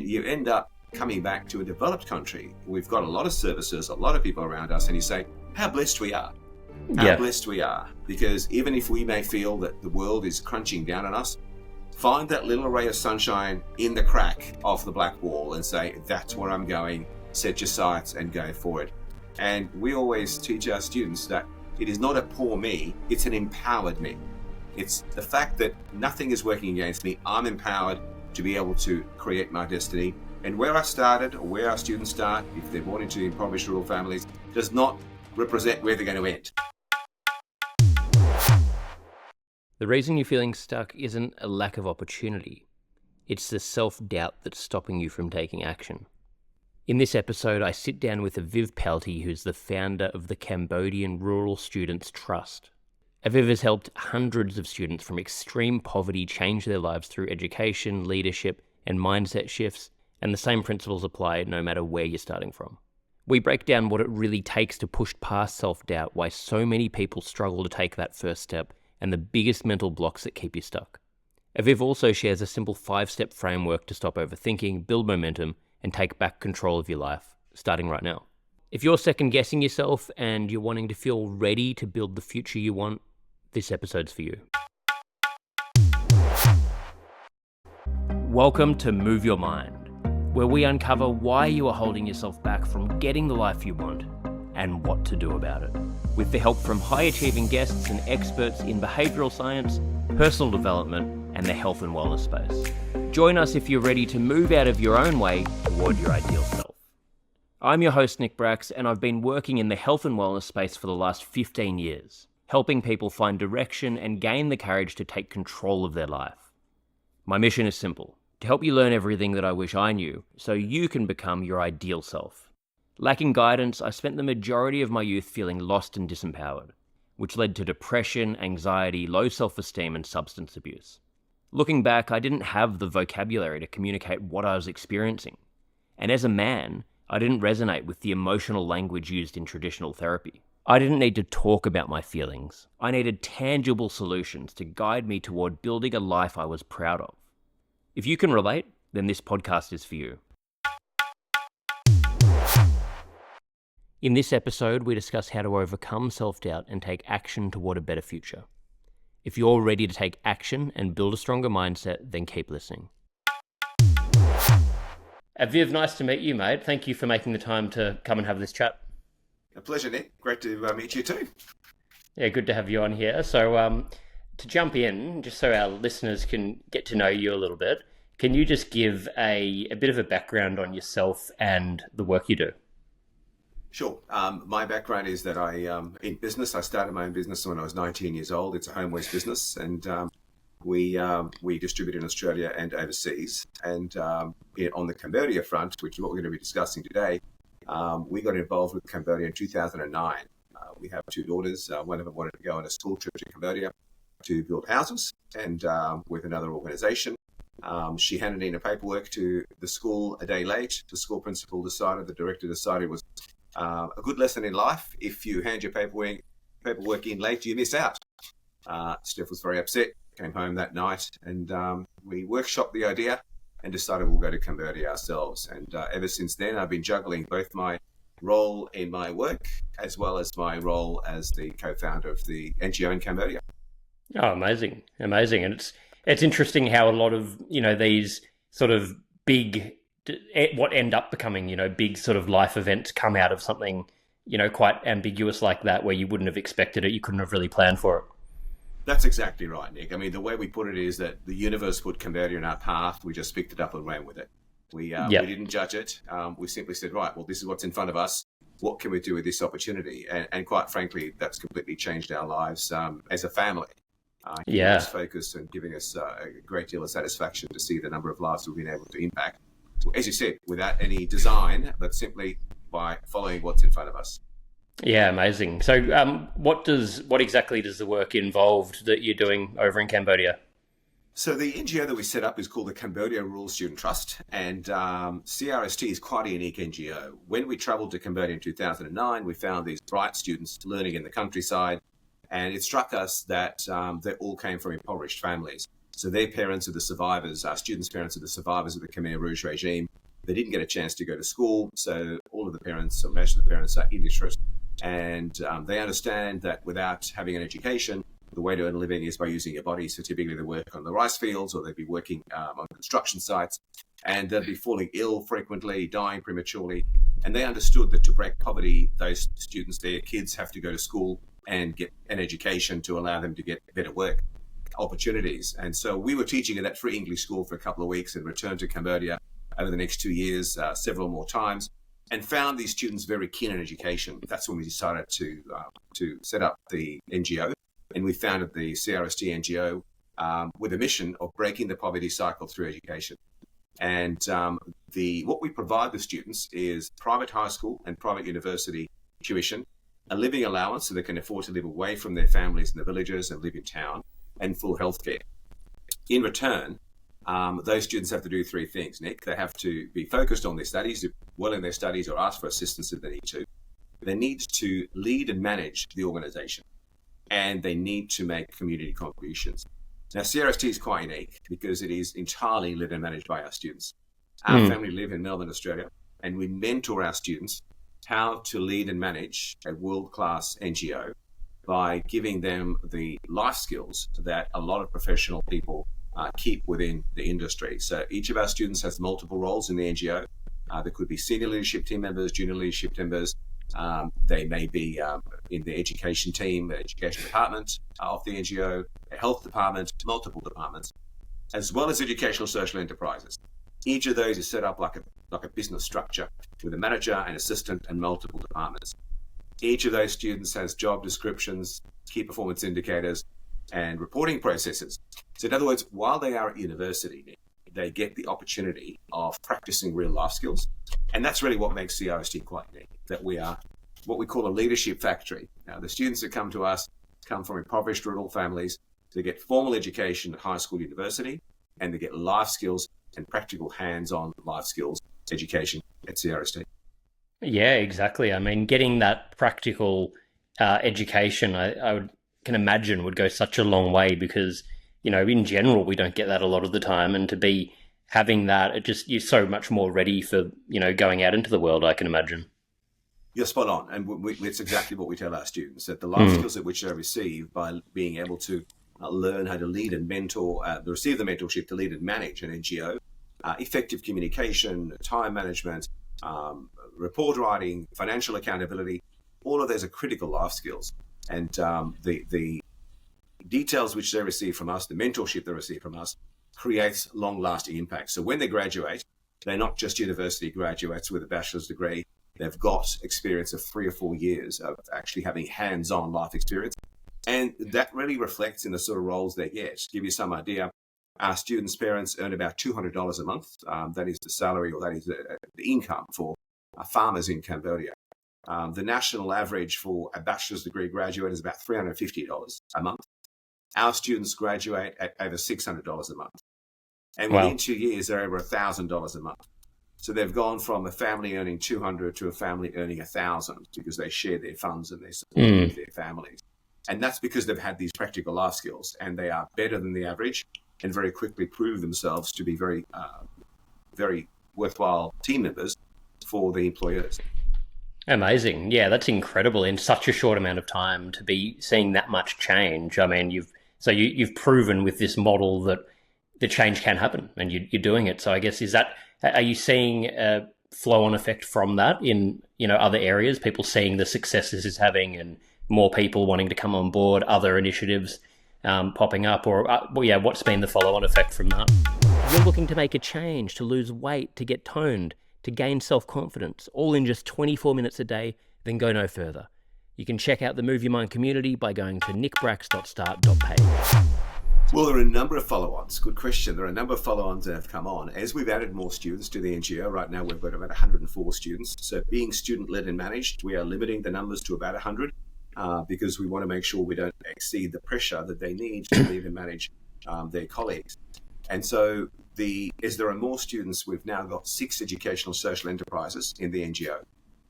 you end up coming back to a developed country. We've got a lot of services, a lot of people around us, and you say, how blessed we are. How blessed we are. Because even if we may feel that the world is crunching down on us, find that little ray of sunshine in the crack of the black wall and say, that's where I'm going. Set your sights and go for it. And we always teach our students that it is not a poor me, it's an empowered me. It's the fact that nothing is working against me. I'm empowered to be able to create my destiny. And where I started, or where our students start, if they're born into impoverished rural families, does not represent where they're going to end. The reason you're feeling stuck isn't a lack of opportunity. It's the self-doubt that's stopping you from taking action. In this episode, I sit down with Aviv Palti, who's the founder of the Cambodian Rural Students Trust. Aviv has helped hundreds of students from extreme poverty change their lives through education, leadership, and mindset shifts, and the same principles apply no matter where you're starting from. We break down what it really takes to push past self-doubt, why so many people struggle to take that first step, and the biggest mental blocks that keep you stuck. Aviv also shares a simple 5-step framework to stop overthinking, build momentum, and take back control of your life, starting right now. If you're second-guessing yourself and you're wanting to feel ready to build the future you want, this episode's for you. Welcome to Move Your Mind, where we uncover why you are holding yourself back from getting the life you want and what to do about it. With the help from high-achieving guests and experts in behavioural science, personal development, and the health and wellness space. Join us if you're ready to move out of your own way toward your ideal self. I'm your host, Nick Brax, and I've been working in the health and wellness space for the last 15 years, helping people find direction and gain the courage to take control of their life. My mission is simple: to help you learn everything that I wish I knew, so you can become your ideal self. Lacking guidance, I spent the majority of my youth feeling lost and disempowered, which led to depression, anxiety, low self-esteem, and substance abuse. Looking back, I didn't have the vocabulary to communicate what I was experiencing. And as a man, I didn't resonate with the emotional language used in traditional therapy. I didn't need to talk about my feelings. I needed tangible solutions to guide me toward building a life I was proud of. If you can relate, then this podcast is for you. In this episode, we discuss how to overcome self-doubt and take action toward a better future. If you're ready to take action and build a stronger mindset, then keep listening. Aviv, nice to meet you, mate. Thank you for making the time to come and have this chat. A pleasure, Nick. Great to meet you too. Yeah, good to have you on here. So to jump in, just so our listeners can get to know you a little bit, can you just give a bit of a background on yourself and the work you do? Sure. My background is that in business, I started my own business when I was 19 years old. It's a home-based business, and we distribute in Australia and overseas. And on the Cambodia front, which is what we're going to be discussing today, we got involved with Cambodia in 2009. We have 2 daughters. One of them wanted to go on a school trip to Cambodia to build houses, and with another organisation. She handed in her paperwork to the school a day late. The school principal decided, the director decided it was a good lesson in life. If you hand your paperwork in late, you miss out. Steph was very upset, came home that night, and we workshopped the idea and decided we'll go to Cambodia ourselves. And ever since then, I've been juggling both my role in my work as well as my role as the co-founder of the NGO in Cambodia. Oh, amazing. And it's interesting how a lot of, these sort of big, what end up becoming, big sort of life events come out of something, quite ambiguous like that, where you wouldn't have expected it. You couldn't have really planned for it. That's exactly right, Nick. I mean, the way we put it is that the universe put Cambodia in our path. We just picked it up and ran with it. We didn't judge it. We simply said, right, well, this is what's in front of us. What can we do with this opportunity? And quite frankly, that's completely changed our lives as a family. Giving us focus and giving us a great deal of satisfaction to see the number of lives we've been able to impact. As you said, without any design, but simply by following what's in front of us. Yeah, amazing. So what exactly does the work involved that you're doing over in Cambodia? So the NGO that we set up is called the Cambodia Rural Student Trust, and CRST is quite a unique NGO. When we travelled to Cambodia in 2009, we found these bright students learning in the countryside, and it struck us that they all came from impoverished families. So their parents are the survivors. Our students' parents are the survivors of the Khmer Rouge regime. They didn't get a chance to go to school, so all of the parents, or most of the parents, are illiterate. And they understand that without having an education, the way to earn a living is by using your body. So typically they work on the rice fields, or they'd be working on construction sites, and they'd be falling ill frequently, dying prematurely. And they understood that to break poverty, those students, their kids, have to go to school and get an education to allow them to get better work opportunities. And so we were teaching at that free English school for a couple of weeks and returned to Cambodia over the next 2 years, several more times, and found these students very keen on education. That's when we decided to set up the NGO, and we founded the CRST NGO with a mission of breaking the poverty cycle through education. And what we provide the students is private high school and private university tuition, a living allowance so they can afford to live away from their families in the villages and live in town, and full healthcare. In return, those students have to do three things, Nick. They have to be focused on their studies, do well in their studies, or ask for assistance if they need to. They need to lead and manage the organisation, and they need to make community contributions. Now, CRST is quite unique because it is entirely led and managed by our students. Our family live in Melbourne, Australia, and we mentor our students how to lead and manage a world-class NGO by giving them the life skills that a lot of professional people keep within the industry. So each of our students has multiple roles in the NGO. There could be senior leadership team members, junior leadership team members. They may be in the education team, the education department of the NGO, a health department, multiple departments, as well as educational social enterprises. Each of those is set up like a business structure with a manager, an assistant, and multiple departments. Each of those students has job descriptions, key performance indicators, and reporting processes. So in other words, while they are at university, they get the opportunity of practicing real life skills. And that's really what makes CRST quite unique, that we are what we call a leadership factory. Now, the students that come to us come from impoverished rural families. They get formal education at high school, university, and they get life skills and practical hands-on life skills education at CRST. Yeah, exactly. I mean, getting that practical education, can imagine would go such a long way because, in general, we don't get that a lot of the time. And to be having that, you're so much more ready for, going out into the world, I can imagine. You're spot on. And it's exactly what we tell our students, that the life skills that which they receive by being able to learn how to lead and mentor, receive the mentorship to lead and manage an NGO, effective communication, time management, report writing, financial accountability, all of those are critical life skills. And the details which they receive from us, the mentorship they receive from us, creates long-lasting impact. So when they graduate, they're not just university graduates with a bachelor's degree. They've got experience of 3 or 4 years of actually having hands-on life experience. And that really reflects in the sort of roles they get. To give you some idea, our students' parents earn about $200 a month. That is the salary, or that is the income for farmers in Cambodia. The national average for a bachelor's degree graduate is about $350 a month. Our students graduate at over $600 a month. And within 2 years, they're over $1,000 a month. So they've gone from a family earning $200 to a family earning $1,000 because they share their funds and they support their families. And that's because they've had these practical life skills, and they are better than the average and very quickly prove themselves to be very, very worthwhile team members for the employers. Amazing. Yeah, that's incredible in such a short amount of time to be seeing that much change. I mean, you've proven with this model that the change can happen, and you're doing it. So I guess, are you seeing a flow-on effect from that in, other areas, people seeing the success this is having and more people wanting to come on board, other initiatives popping up, or what's been the follow-on effect from that? You're looking to make a change, to lose weight, to get toned, to gain self-confidence, all in just 24 minutes a day, then go no further. You can check out the Move Your Mind community by going to nickbrax.start.page. Well, there are a number of follow-ons. Good question. There are a number of follow-ons that have come on. As we've added more students to the NGO, right now we've got about 104 students. So being student-led and managed, we are limiting the numbers to about 100 because we want to make sure we don't exceed the pressure that they need to lead and manage their colleagues. And so as there are more students, we've now got 6 educational social enterprises in the NGO.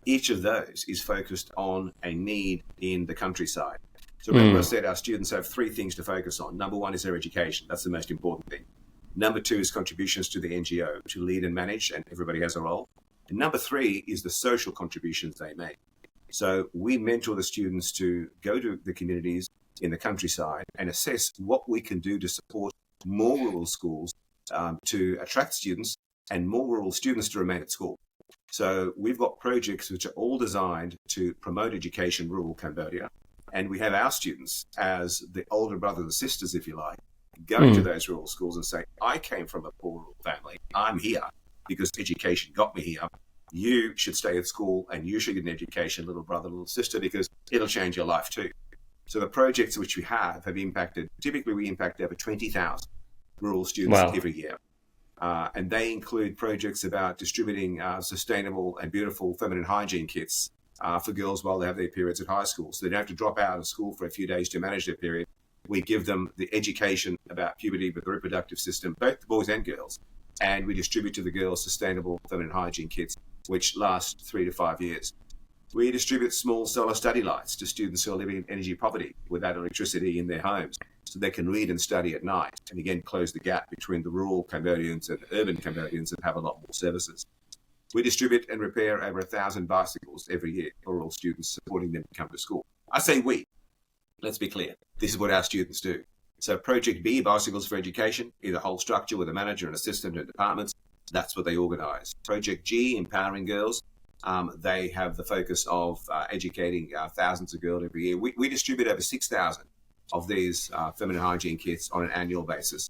Each of those is focused on a need in the countryside. So remember I said our students have three things to focus on. Number one is their education. That's the most important thing. Number two is contributions to the NGO, to lead and manage, and everybody has a role. And number three is the social contributions they make. So we mentor the students to go to the communities in the countryside and assess what we can do to support more rural schools to attract students and more rural students to remain at school. So we've got projects which are all designed to promote education in rural Cambodia. And we have our students as the older brothers and sisters, if you like, going to those rural schools and say, I came from a poor rural family. I'm here because education got me here. You should stay at school and you should get an education, little brother, little sister, because it'll change your life too. So the projects which we have impacted, typically we impact over 20,000 rural students every year. And they include projects about distributing sustainable and beautiful feminine hygiene kits for girls while they have their periods at high school. So they don't have to drop out of school for a few days to manage their period. We give them the education about puberty, but the reproductive system, both the boys and girls. And we distribute to the girls sustainable feminine hygiene kits, which last 3 to 5 years. We distribute small solar study lights to students who are living in energy poverty without electricity in their homes, so they can read and study at night, and again close the gap between the rural Cambodians and urban Cambodians that have a lot more services. We distribute and repair over 1,000 bicycles every year for rural students, supporting them to come to school. I say we. Let's be clear. This is what our students do. So Project B, Bicycles for Education, is a whole structure with a manager and assistant and departments. That's what they organise. Project G, Empowering Girls, they have the focus of educating thousands of girls every year. We distribute over 6,000 of these feminine hygiene kits on an annual basis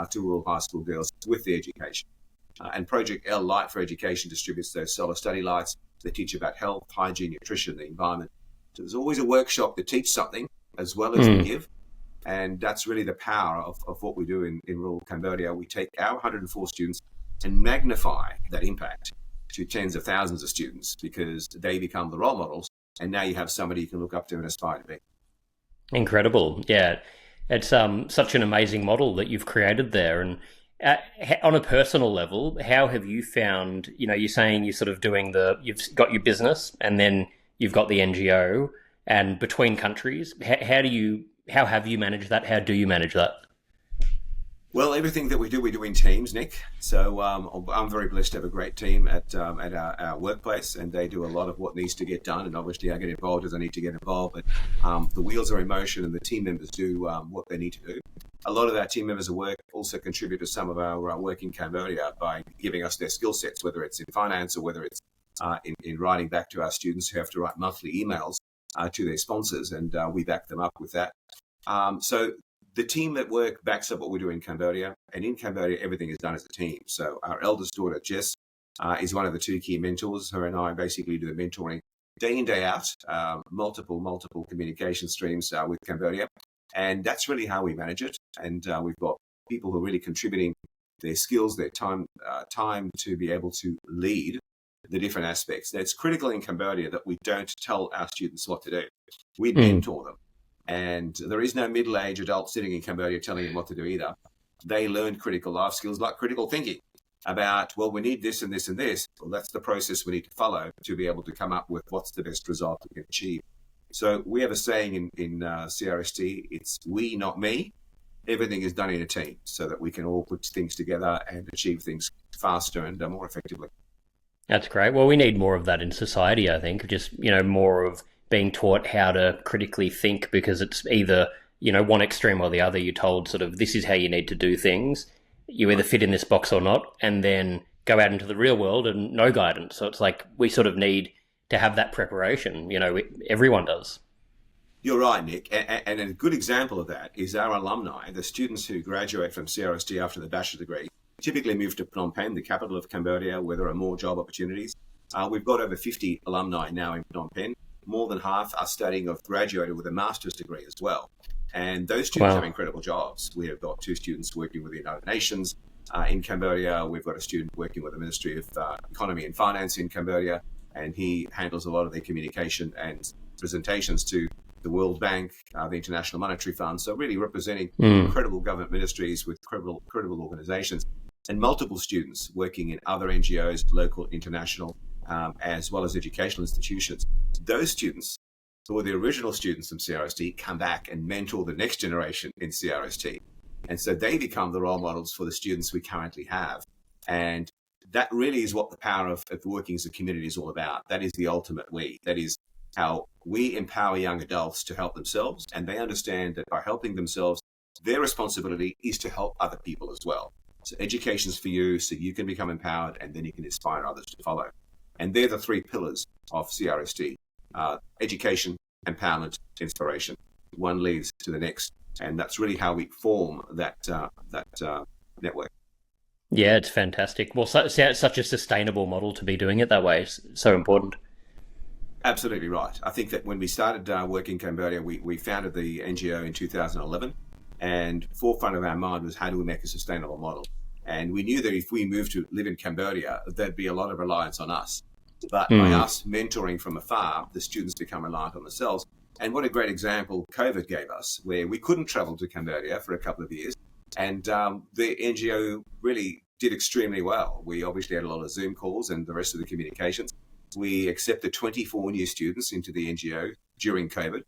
to rural high school girls with the education. And Project L, Light for Education, distributes those solar study lights that teach about health, hygiene, nutrition, the environment. So there's always a workshop to teach something as well as to give. And that's really the power of what we do in rural Cambodia. We take our 104 students and magnify that impact to tens of thousands of students because they become the role models. And now you have somebody you can look up to and aspire to be. Incredible. Yeah. It's such an amazing model that you've created there. And on a personal level, how have you found, you're saying you're sort of doing you've got your business and then you've got the NGO, and between countries, how have you managed that? How do you manage that? Well, everything that we do in teams, Nick. So I'm very blessed to have a great team at our workplace, and they do a lot of what needs to get done. And obviously, I get involved as I need to get involved. But the wheels are in motion, and the team members do what they need to do. A lot of our team members at work also contribute to some of our work in Cambodia by giving us their skill sets, whether it's in finance or whether it's in writing back to our students who have to write monthly emails to their sponsors, and we back them up with that. So the team at work backs up what we do in Cambodia, and in Cambodia, everything is done as a team. So our eldest daughter, Jess, is one of the two key mentors. Her and I basically do the mentoring day in, day out, multiple communication streams with Cambodia. And that's really how we manage it. And we've got people who are really contributing their skills, their time to be able to lead the different aspects. Now, it's critical in Cambodia that we don't tell our students what to do. We mentor them. And there is no middle-aged adult sitting in Cambodia telling them what to do either. They learn critical life skills like critical thinking about, well, we need this and this and this. Well, that's the process we need to follow to be able to come up with what's the best result we can achieve. So we have a saying in CRST, it's we, not me. Everything is done in a team so that we can all put things together and achieve things faster and more effectively. That's great. Well, we need more of that in society, I think, just, more of being taught how to critically think, because it's either, one extreme or the other. You're told sort of this is how you need to do things. You either fit in this box or not, and then go out into the real world and no guidance. So it's like we sort of need to have that preparation. Everyone does. You're right, Nick. And a good example of that is our alumni, the students who graduate from CRST after the bachelor degree, typically move to Phnom Penh, the capital of Cambodia, where there are more job opportunities. We've got over 50 alumni now in Phnom Penh. More than half are studying or graduated with a master's degree as well. And those students have incredible jobs. We have got 2 students working with the United Nations in Cambodia. We've got a student working with the Ministry of Economy and Finance in Cambodia, and he handles a lot of their communication and presentations to the World Bank, the International Monetary Fund. So really representing incredible government ministries with credible organizations, and multiple students working in other NGOs, local, international, as well as educational institutions. Those students or the original students from CRST come back and mentor the next generation in CRST. And so they become the role models for the students we currently have. And that really is what the power of working as a community is all about. That is the ultimate we. That is how we empower young adults to help themselves. And they understand that by helping themselves, their responsibility is to help other people as well. So education is for you, so you can become empowered, and then you can inspire others to follow. And they're the three pillars of CRST: education, empowerment, inspiration. One leads to the next, and that's really how we form that network. Yeah, it's fantastic. Well, such a sustainable model to be doing it that way is so important. Absolutely right. I think that when we started working in Cambodia, we founded the NGO in 2011, and forefront of our mind was how do we make a sustainable model. And we knew that if we moved to live in Cambodia, there'd be a lot of reliance on us. But by us mentoring from afar, the students become reliant on themselves. And what a great example COVID gave us, where we couldn't travel to Cambodia for a couple of years. And the NGO really did extremely well. We obviously had a lot of Zoom calls and the rest of the communications. We accepted 24 new students into the NGO during COVID.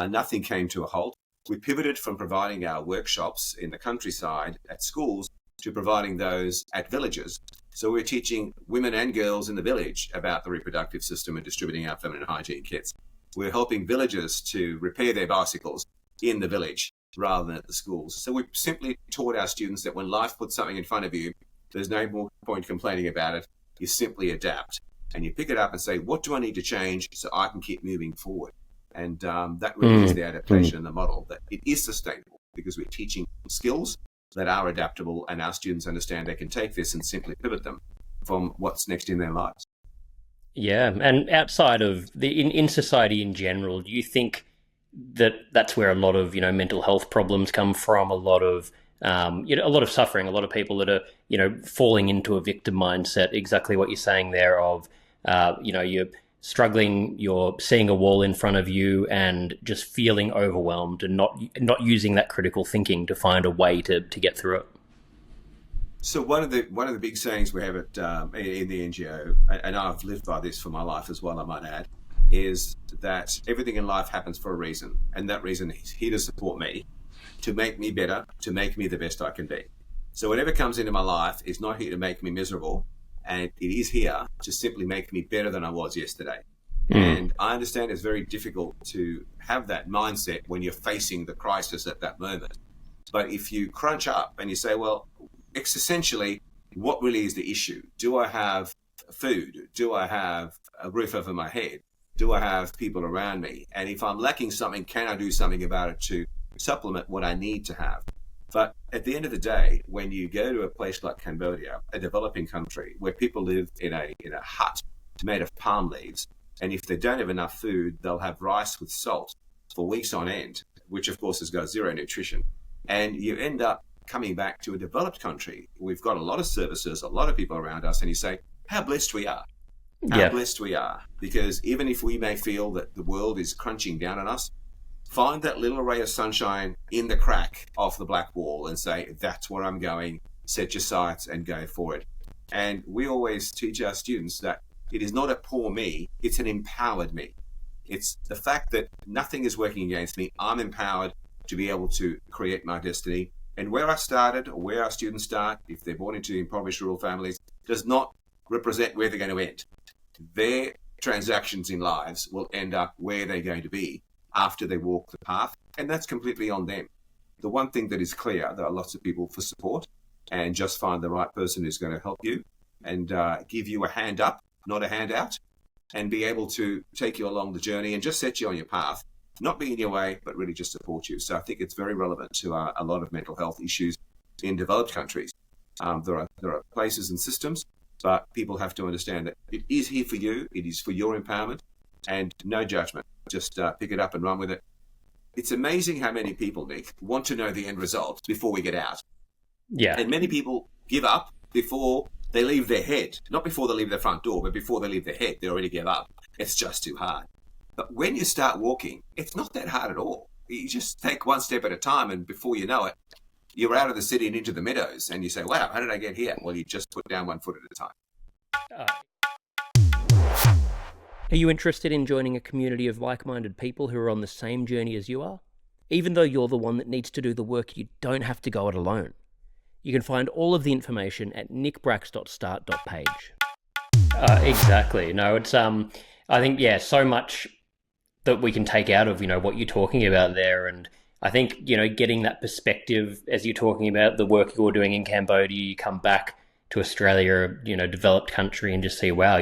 Nothing came to a halt. We pivoted from providing our workshops in the countryside at schools to providing those at villages. So we're teaching women and girls in the village about the reproductive system and distributing our feminine hygiene kits. We're helping villagers to repair their bicycles in the village rather than at the schools. So we simply taught our students that when life puts something in front of you, there's no more point complaining about it. You simply adapt and you pick it up and say, what do I need to change so I can keep moving forward? And that really is the adaptation and the model, that it is sustainable because we're teaching skills that are adaptable, and our students understand they can take this and simply pivot them from what's next in their lives. Yeah, and outside of in society in general, do you think that that's where a lot of mental health problems come from? A lot of a lot of suffering, a lot of people that are falling into a victim mindset. Exactly what you're saying there. Of you're struggling, you're seeing a wall in front of you, and just feeling overwhelmed, and not using that critical thinking to find a way to get through it. So one of the big sayings we have in the NGO, and I've lived by this for my life as well, I might add, is that everything in life happens for a reason, and that reason is here to support me, to make me better, to make me the best I can be. So whatever comes into my life is not here to make me miserable, and it is here to simply make me better than I was yesterday. And I understand it's very difficult to have that mindset when you're facing the crisis at that moment. But if you crunch up and you say, well, existentially, what really is the issue? Do I have food? Do I have a roof over my head? Do I have people around me? And if I'm lacking something, can I do something about it to supplement what I need to have? But at the end of the day, when you go to a place like Cambodia, a developing country where people live in a hut made of palm leaves, and if they don't have enough food, they'll have rice with salt for weeks on end, which of course has got zero nutrition. And you end up coming back to a developed country. We've got a lot of services, a lot of people around us, and you say, how blessed we are. How blessed we are. Because even if we may feel that the world is crunching down on us, find that little ray of sunshine in the crack of the black wall and say, that's where I'm going, set your sights and go for it. And we always teach our students that it is not a poor me, it's an empowered me. It's the fact that nothing is working against me. I'm empowered to be able to create my destiny. And where I started, or where our students start, if they're born into impoverished rural families, does not represent where they're going to end. Their transactions in lives will end up where they're going to be after they walk the path, and that's completely on them. The one thing that is clear, there are lots of people for support, and just find the right person who's going to help you and give you a hand up, not a handout, and be able to take you along the journey and just set you on your path, not be in your way, but really just support you. So I think it's very relevant to a lot of mental health issues in developed countries. There are places and systems, but people have to understand that it is here for you, it is for your empowerment, and no judgment. Just pick it up and run with it. It's amazing how many people, Nick, want to know the end result before we get out. Yeah. And many people give up before they leave their head. Not before they leave their front door, but before they leave their head, they already give up. It's just too hard. But when you start walking, it's not that hard at all. You just take one step at a time, and before you know it, you're out of the city and into the meadows, and you say, wow, how did I get here? Well, you just put down 1 foot at a time. Are you interested in joining a community of like-minded people who are on the same journey as you are? Even though you're the one that needs to do the work, you don't have to go it alone. You can find all of the information at nickbrax.start.page. Exactly. No, it's I think so much that we can take out of what you're talking about there, and I think getting that perspective as you're talking about the work you're doing in Cambodia, you come back to Australia, developed country, and just see, wow,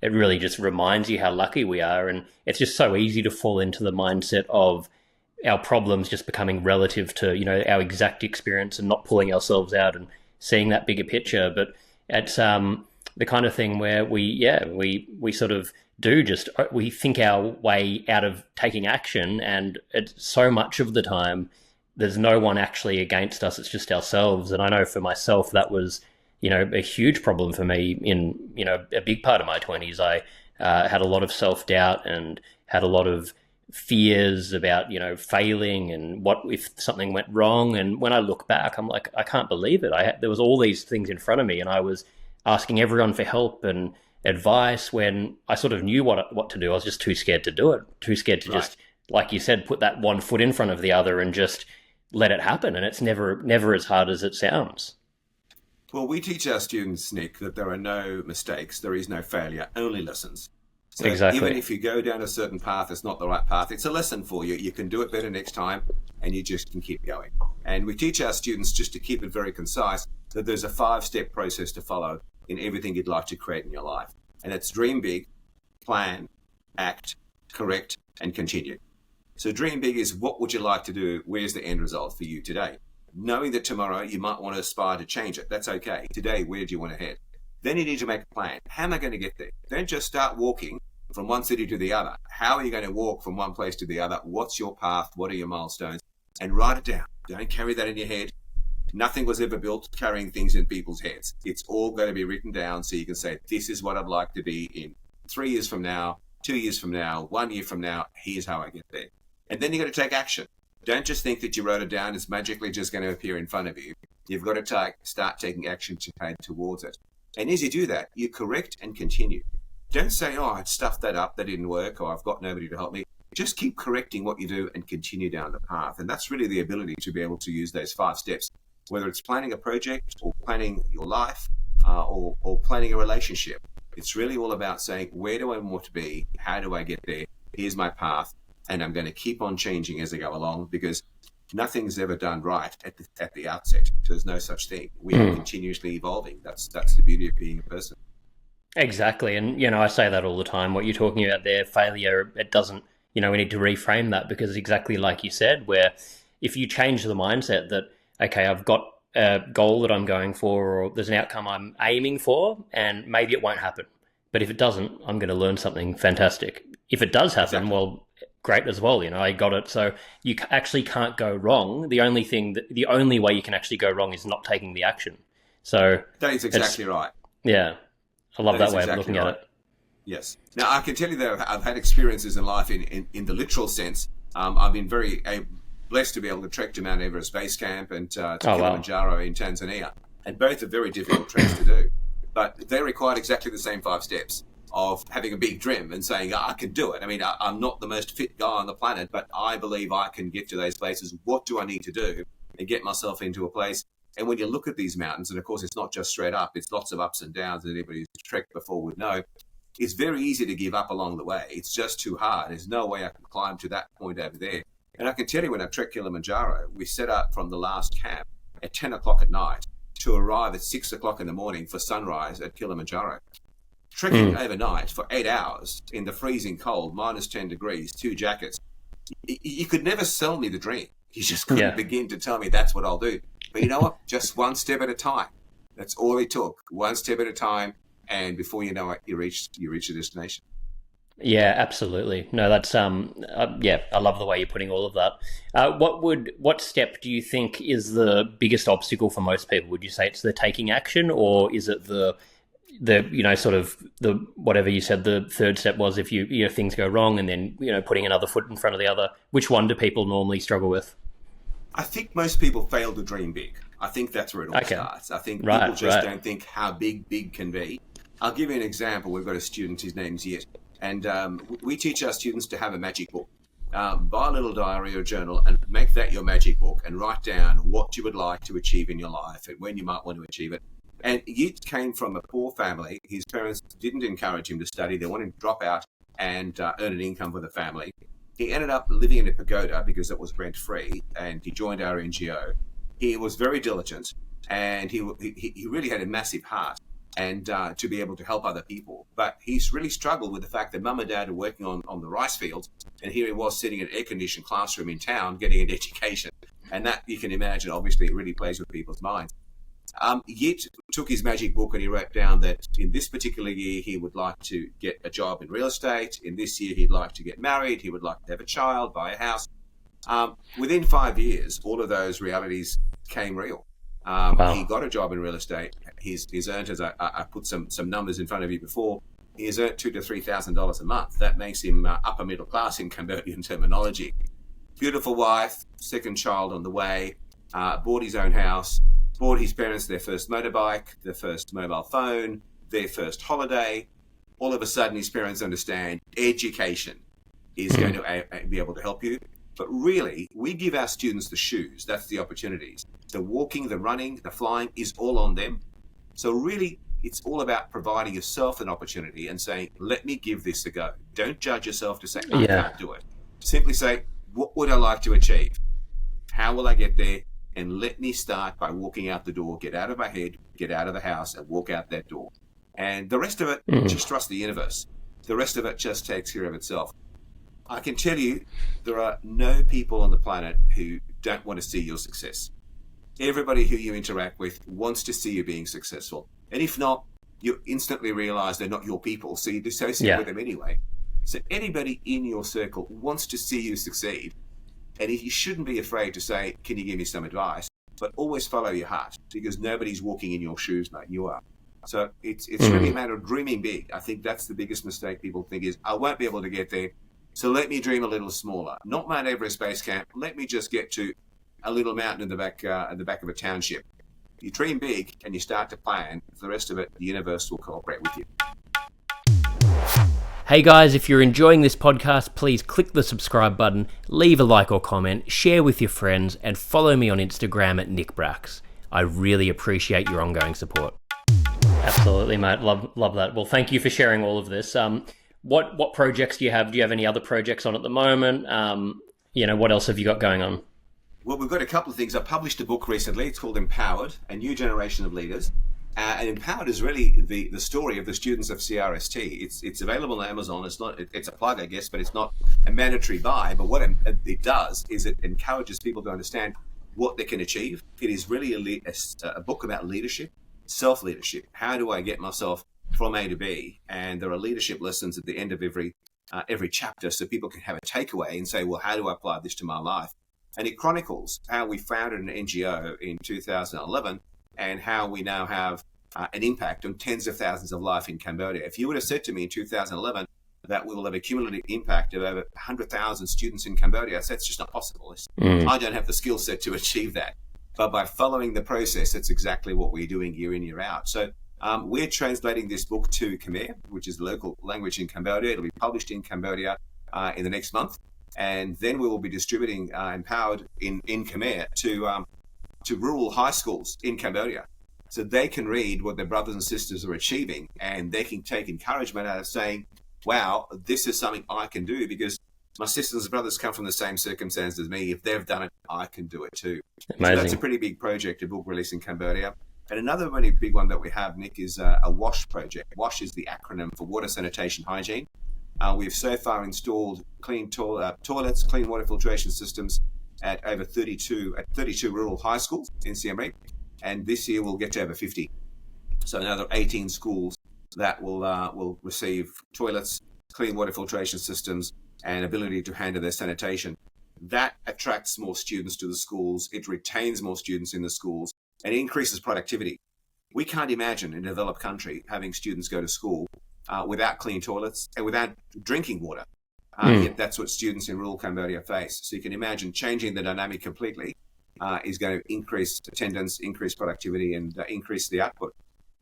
it really just reminds you how lucky we are, and it's just so easy to fall into the mindset of our problems just becoming relative to our exact experience and not pulling ourselves out and seeing that bigger picture. But it's the kind of thing where we sort of we think our way out of taking action, and it's so much of the time there's no one actually against us, it's just ourselves. And I know for myself that was a huge problem for me in a big part of my 20s. I had a lot of self-doubt and had a lot of fears about failing and what if something went wrong. And when I look back, I'm like, I can't believe it. There was all these things in front of me, and I was asking everyone for help and advice when I sort of knew what to do. I was just too scared to do it, too scared to just, like you said, put that one foot in front of the other and just let it happen. And it's never as hard as it sounds. Well, we teach our students, Nick, that there are no mistakes, there is no failure, only lessons. So exactly. Even if you go down a certain path, it's not the right path, it's a lesson for you. You can do it better next time, and you just can keep going. And we teach our students, just to keep it very concise, that there's a 5-step process to follow in everything you'd like to create in your life. And it's dream big, plan, act, correct, and continue. So dream big is, what would you like to do? Where's the end result for you today? Knowing that tomorrow you might want to aspire to change it. That's okay. Today, where do you want to head? Then you need to make a plan. How am I going to get there? Don't just start walking from one city to the other. How are you going to walk from one place to the other? What's your path? What are your milestones? And write it down. Don't carry that in your head. Nothing was ever built carrying things in people's heads. It's all going to be written down so you can say, this is what I'd like to be in 3 years from now, 2 years from now, 1 year from now. Here's how I get there. And then you've got to take action. Don't just think that you wrote it down. It's magically just going to appear in front of you. You've got to start taking action to head towards it. And as you do that, you correct and continue. Don't say, oh, I stuffed that up, that didn't work, or I've got nobody to help me. Just keep correcting what you do and continue down the path. And that's really the ability to be able to use those 5 steps, whether it's planning a project or planning your life or planning a relationship. It's really all about saying, where do I want to be? How do I get there? Here's my path. And I'm going to keep on changing as I go along, because nothing's ever done right at the outset. There's no such thing. We are continuously evolving. That's the beauty of being a person. Exactly. And, I say that all the time. What you're talking about there, failure, it doesn't, we need to reframe that, because exactly like you said, where if you change the mindset that, okay, I've got a goal that I'm going for, or there's an outcome I'm aiming for, and maybe it won't happen. But if it doesn't, I'm going to learn something fantastic. If it does happen, well, great as well. I got it. So you actually can't go wrong. The only way you can actually go wrong is not taking the action. So that is exactly right. Yeah. I love that way of looking at it. Yes. Now, I can tell you that I've had experiences in life in the literal sense. I've been very blessed to be able to trek to Mount Everest Base Camp and to Kilimanjaro in Tanzania. And both are very difficult treks to do. But they required exactly the same 5 steps of having a big dream and saying, I can do it. I mean, I'm not the most fit guy on the planet, but I believe I can get to those places. What do I need to do and get myself into a place? And when you look at these mountains, and of course, it's not just straight up, it's lots of ups and downs that anybody who's trekked before would know. It's very easy to give up along the way. It's just too hard. There's no way I can climb to that point over there. And I can tell you, when I trekked Kilimanjaro, we set up from the last camp at 10 o'clock at night to arrive at 6 o'clock in the morning for sunrise at Kilimanjaro. Trekking overnight for 8 hours in the freezing cold, minus 10 degrees, 2 jackets. You could never sell me the dream. You just couldn't begin to tell me that's what I'll do. But you know what? Just one step at a time. That's all it took. One step at a time. And before you know it, you reach the destination. Yeah, absolutely. No, that's I love the way you're putting all of that. What step do you think is the biggest obstacle for most people? Would you say it's the taking action, or is it the sort of the whatever you said the third step was, if you things go wrong, and then putting another foot in front of the other? Which one do people normally struggle with? I think most people fail to dream big. I think that's where it all starts. I think people just don't think how big can be. I'll give you an example. We've got a student, his name's Yet. And we teach our students to have a magic book. Buy a little diary or journal and make that your magic book and write down what you would like to achieve in your life and when you might want to achieve it. And Yit came from a poor family. His parents didn't encourage him to study. They wanted him to drop out and earn an income for the family. He ended up living in a pagoda because it was rent-free, and he joined our NGO. He was very diligent, and he really had a massive heart and to be able to help other people. But he's really struggled with the fact that mum and dad are working on the rice fields, and here he was sitting in an air-conditioned classroom in town getting an education. And that, you can imagine, obviously, it really plays with people's minds. Yit took his magic book and he wrote down that in this particular year he would like to get a job in real estate. In this year he'd like to get married. He would like to have a child, buy a house. Within 5 years, all of those realities came real. Wow. He got a job in real estate. He's earned, as I put some numbers in front of you before, he has earned $2,000 to $3,000 a month. That makes him upper middle class in Cambodian terminology. Beautiful wife, second child on the way, bought his own house, bought his parents their first motorbike, their first mobile phone, their first holiday. All of a sudden, his parents understand education is going to be able to help you. But really, we give our students the shoes. That's the opportunities. The walking, the running, the flying is all on them. So really, it's all about providing yourself an opportunity and saying, let me give this a go. Don't judge yourself to say, I can't do it. Simply say, what would I like to achieve? How will I get there? And let me start by walking out the door, get out of my head, get out of the house and walk out that door. And the rest of it, just trust the universe. The rest of it just takes care of itself. I can tell you, there are no people on the planet who don't want to see your success. Everybody who you interact with wants to see you being successful. And if not, you instantly realize they're not your people, so you dissociate with them anyway. So anybody in your circle wants to see you succeed. And you shouldn't be afraid to say, can you give me some advice? But always follow your heart, because nobody's walking in your shoes, mate. You are. So it's really a matter of dreaming big. I think that's the biggest mistake people think is, I won't be able to get there, so let me dream a little smaller. Not Mount Everest base camp. Let me just get to a little mountain in the back of a township. You dream big and you start to plan. For the rest of it, the universe will cooperate with you. Hey guys, if you're enjoying this podcast, please click the subscribe button, leave a like or comment, share with your friends, and follow me on Instagram at nickbrax. I really appreciate your ongoing support. Absolutely, mate. Love that. Well, thank you for sharing all of this. What projects do you have? Do you have any other projects on at the moment? What else have you got going on? Well, we've got a couple of things. I published a book recently. It's called Empowered, A New Generation of Leaders. And Empowered is really the story of the students of CRST. It's available on Amazon. It's a plug, I guess, but it's not a mandatory buy. But what it does is it encourages people to understand what they can achieve. It is really a book about leadership, self-leadership. How do I get myself from A to B? And there are leadership lessons at the end of every chapter, so people can have a takeaway and say, well, how do I apply this to my life? And it chronicles how we founded an NGO in 2011 and how we now have an impact on tens of thousands of lives in Cambodia. If you would have said to me in 2011 that we will have a cumulative impact of over 100,000 students in Cambodia, I said, it's just not possible. I don't have the skill set to achieve that. But by following the process, that's exactly what we're doing year in, year out. So we're translating this book to Khmer, which is the local language in Cambodia. It'll be published in Cambodia in the next month. And then we will be distributing Empowered in Khmer to rural high schools in Cambodia, so they can read what their brothers and sisters are achieving, and they can take encouragement out of saying, wow, this is something I can do because my sisters and brothers come from the same circumstances as me. If they've done it, I can do it too. Amazing. So that's a pretty big project, a book release in Cambodia. And another really big one that we have, Nick, is a WASH project. WASH is the acronym for Water, Sanitation, Hygiene. We've so far installed clean toilets, clean water filtration systems at over 32 rural high schools in Siem Reap, and this year we'll get to over 50. So another 18 schools that will receive toilets, clean water filtration systems, and ability to handle their sanitation. That attracts more students to the schools. It retains more students in the schools, and it increases productivity. We can't imagine in a developed country having students go to school without clean toilets and without drinking water. Yet that's what students in rural Cambodia face. So you can imagine changing the dynamic completely is going to increase attendance, increase productivity, and increase the output.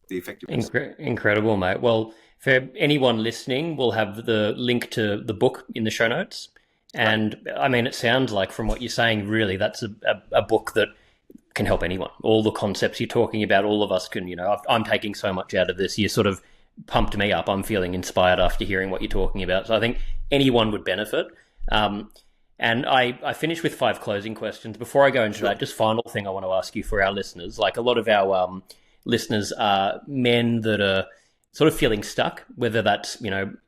the effectiveness. Incredible, mate. Well, for anyone listening, we'll have the link to the book in the show notes. And I mean, it sounds like from what you're saying, really, that's a book that can help anyone. All the concepts you're talking about, all of us can, I'm taking so much out of this. You sort of pumped me up. I'm feeling inspired after hearing what you're talking about. So I think anyone would benefit. And I finished with 5 closing questions. Before I go into that, just final thing I want to ask you for our listeners. Like, a lot of our listeners are men that are sort of feeling stuck, whether that's,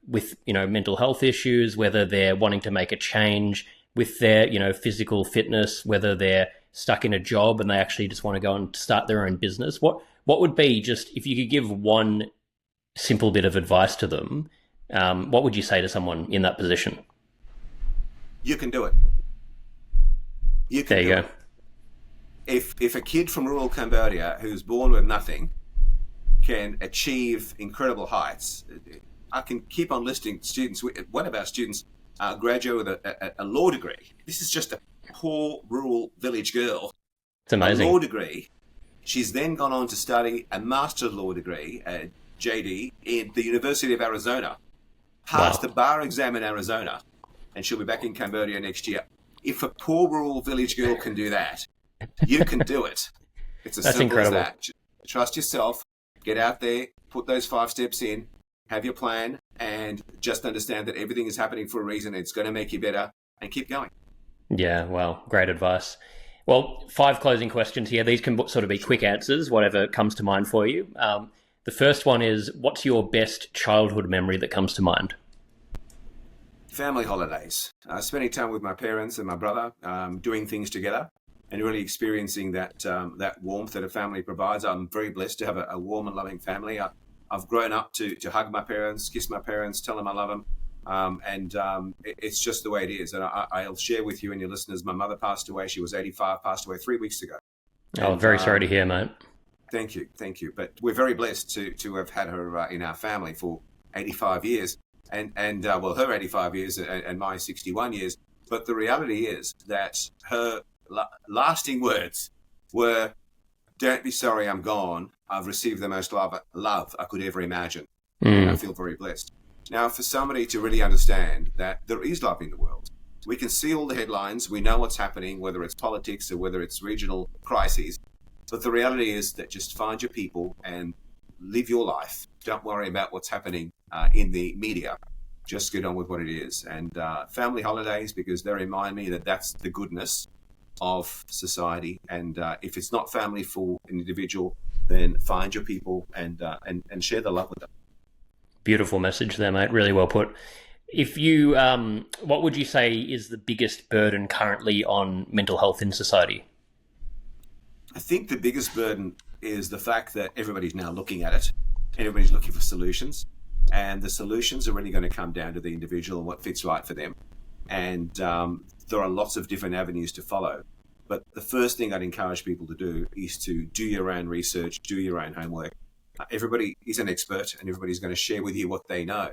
with, mental health issues, whether they're wanting to make a change with their, physical fitness, whether they're stuck in a job and they actually just want to go and start their own business. What would be, just if you could give one simple bit of advice to them, what would you say to someone in that position? You can do it. There you go. If a kid from rural Cambodia who's born with nothing can achieve incredible heights, I can keep on listing students. One of our students graduated with a law degree. This is just a poor rural village girl. It's amazing. A law degree. She's then gone on to study a master's law degree, JD, in the University of Arizona. Passed the bar exam in Arizona, and she'll be back in Cambodia next year. If a poor rural village girl can do that, you can do it. It's as simple as that. Trust yourself, get out there, put those 5 steps in, have your plan, and just understand that everything is happening for a reason. It's going to make you better, and keep going. Yeah, well, great advice. Well, 5 closing questions here. These can sort of be quick answers, whatever comes to mind for you. The first one is, what's your best childhood memory that comes to mind? Family holidays, spending time with my parents and my brother, doing things together, and really experiencing that warmth that a family provides. I'm very blessed to have a warm and loving family. I've grown up to hug my parents, kiss my parents, tell them I love them, and it's just the way it is. And I'll share with you and your listeners, my mother passed away. She was 85, passed away 3 weeks ago. Oh, very sorry to hear, mate. Thank you. But we're very blessed to have had her in our family for 85 years. And her 85 years and my 61 years. But the reality is that her lasting words were, "Don't be sorry I'm gone. I've received the most love I could ever imagine." I feel very blessed. Now, for somebody to really understand that there is love in the world, we can see all the headlines. We know what's happening, whether it's politics or whether it's regional crises. But the reality is that just find your people and live your life. Don't worry about what's happening in the media. Just get on with what it is. And family holidays, because they remind me that that's the goodness of society. And if it's not family for an individual, then find your people and share the love with them. Beautiful message there, mate. Really well put. If you, what would you say is the biggest burden currently on mental health in society? I think the biggest burden is the fact that everybody's now looking at it. Everybody's looking for solutions, and the solutions are really going to come down to the individual and what fits right for them. And there are lots of different avenues to follow. But the first thing I'd encourage people to do is to do your own research, do your own homework. Everybody is an expert, and everybody's going to share with you what they know.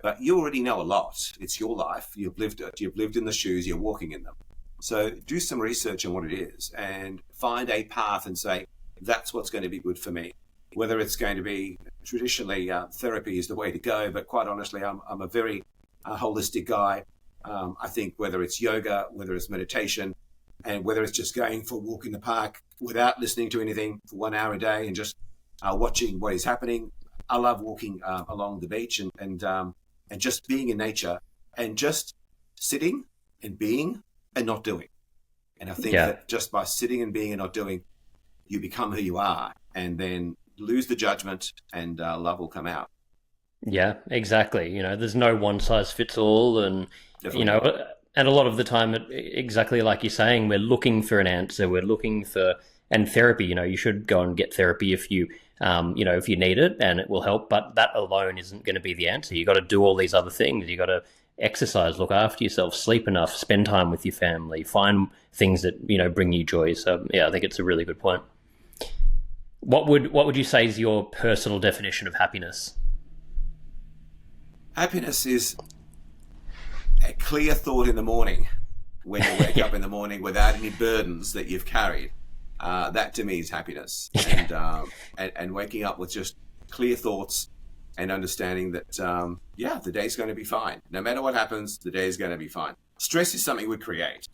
But you already know a lot. It's your life. You've lived it. You've lived in the shoes. You're walking in them. So do some research on what it is and find a path and say, that's what's going to be good for me. Whether it's going to be traditionally therapy is the way to go, but quite honestly, I'm a very holistic guy. I think whether it's yoga, whether it's meditation, and whether it's just going for a walk in the park without listening to anything for 1 hour a day and just watching what is happening. I love walking along the beach and just being in nature and just sitting and being and not doing. And I think that just by sitting and being and not doing, you become who you are, and then lose the judgment, and love will come out. Yeah, exactly. There's no one size fits all, and definitely. And a lot of the time, exactly like you're saying, we're looking for an answer. We're looking for, and therapy. You should go and get therapy if you, if you need it, and it will help. But that alone isn't going to be the answer. You got to do all these other things. You got to exercise, look after yourself, sleep enough, spend time with your family, find things that bring you joy. So yeah, I think it's a really good point. What would you say is your personal definition of happiness? Happiness is a clear thought in the morning when you wake up in the morning without any burdens that you've carried. That to me is happiness, and waking up with just clear thoughts and understanding that the day's going to be fine. No matter what happens, the day is going to be fine. Stress is something we create.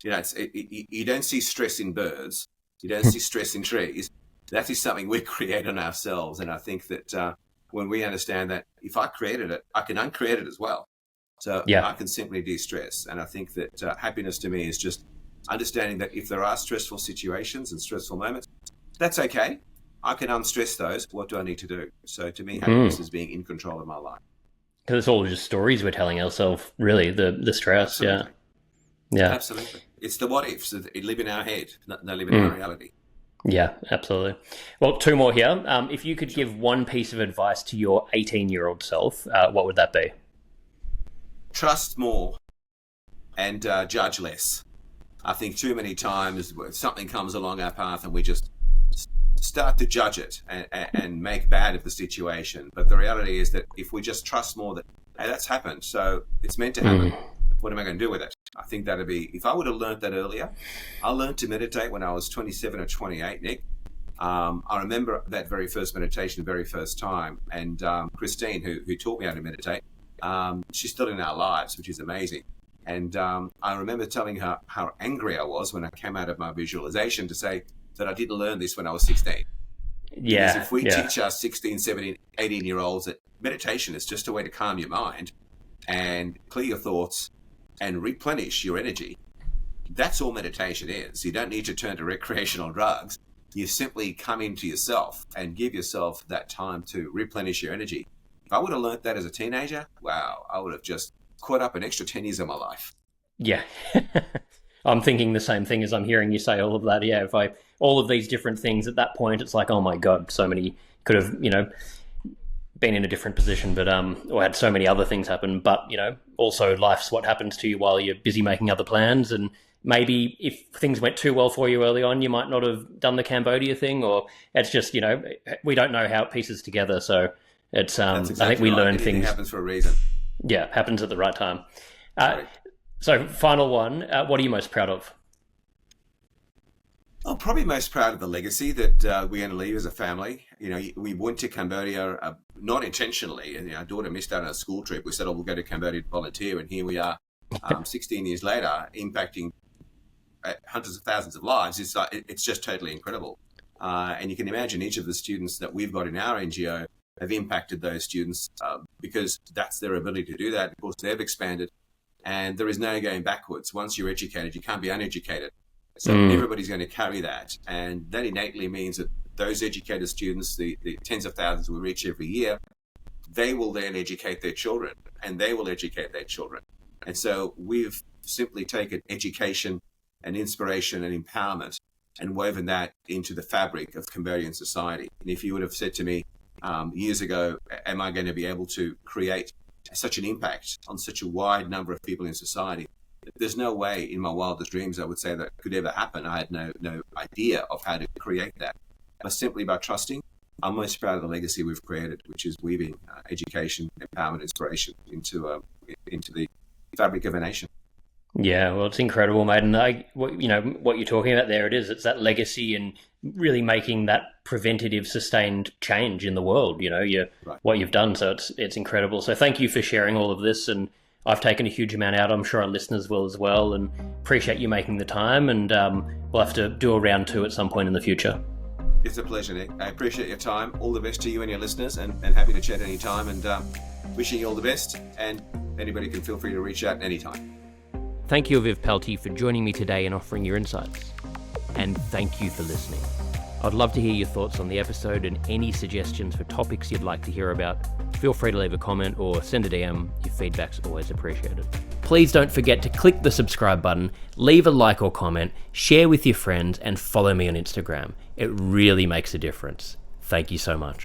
You don't see stress in birds. You don't see stress in trees. That is something we create on ourselves. And I think that when we understand that if I created it, I can uncreate it as well. So I can simply de-stress. And I think that happiness to me is just understanding that if there are stressful situations and stressful moments, that's okay. I can unstress those. What do I need to do? So to me, happiness is being in control of my life. Because it's all just stories we're telling ourselves, really, the stress. Absolutely. Yeah. Absolutely. It's the what ifs that live in our head, not live in our reality. Yeah, absolutely. Well, two more here. If you could give one piece of advice to your 18-year-old self, what would that be? Trust more and judge less. I think too many times something comes along our path and we just start to judge it and make bad of the situation. But the reality is that if we just trust more that, hey, that's happened, so it's meant to happen. What am I going to do with it? I think that'd be, if I would have learned that earlier. I learned to meditate when I was 27 or 28, Nick. I remember that very first meditation, the very first time. And Christine, who taught me how to meditate, she's still in our lives, which is amazing. And I remember telling her how angry I was when I came out of my visualization to say that I didn't learn this when I was 16. Yeah. Because if we teach our 16, 17, 18-year-olds that meditation is just a way to calm your mind and clear your thoughts and replenish your energy, that's all meditation is. You don't need to turn to recreational drugs. You simply come into yourself and give yourself that time to replenish your energy. If I would have learned that as a teenager, wow, I would have just caught up an extra 10 years of my life. Yeah. I'm thinking the same thing as I'm hearing you say all of that. Yeah, all of these different things at that point, it's like, oh my God, so many could have, been in a different position, but or had so many other things happen. But also life's what happens to you while you're busy making other plans. And maybe if things went too well for you early on, you might not have done the Cambodia thing, or it's just we don't know how it pieces together. So it's exactly I think we learn things. Happens for a reason. Yeah, happens at the right time. Right. So final one, what are you most proud of? I'm probably most proud of the legacy that we're going to leave as a family. We went to Cambodia not intentionally, and our daughter missed out on a school trip. We said, we'll go to Cambodia to volunteer, and here we are 16 years later, impacting hundreds of thousands of lives. It's just totally incredible. And you can imagine each of the students that we've got in our NGO have impacted those students because that's their ability to do that. Of course, they've expanded, and there is no going backwards. Once you're educated, you can't be uneducated. So everybody's going to carry that. And that innately means that those educated students, the tens of thousands we reach every year, they will then educate their children, and they will educate their children. And so we've simply taken education and inspiration and empowerment and woven that into the fabric of Cambodian society. And if you would have said to me years ago, am I going to be able to create such an impact on such a wide number of people in society? There's no way in my wildest dreams I would say that could ever happen. I had no idea of how to create that. But simply by trusting, I'm most proud of the legacy we've created, which is weaving education, empowerment, inspiration into the fabric of a nation. Yeah, well, it's incredible, mate. And what you're talking about there, it's that legacy and really making that preventative, sustained change in the world. What you've done. So it's incredible. So thank you for sharing all of this, and I've taken a huge amount out. I'm sure our listeners will as well, and appreciate you making the time. And we'll have to do a round 2 at some point in the future. It's a pleasure, Nick. I appreciate your time. All the best to you and your listeners, and happy to chat anytime, and wishing you all the best. And anybody can feel free to reach out anytime. Thank you, Aviv Palti, for joining me today and offering your insights. And thank you for listening. I'd love to hear your thoughts on the episode and any suggestions for topics you'd like to hear about. Feel free to leave a comment or send a DM. Your feedback's always appreciated. Please don't forget to click the subscribe button, leave a like or comment, share with your friends, and follow me on Instagram. It really makes a difference. Thank you so much.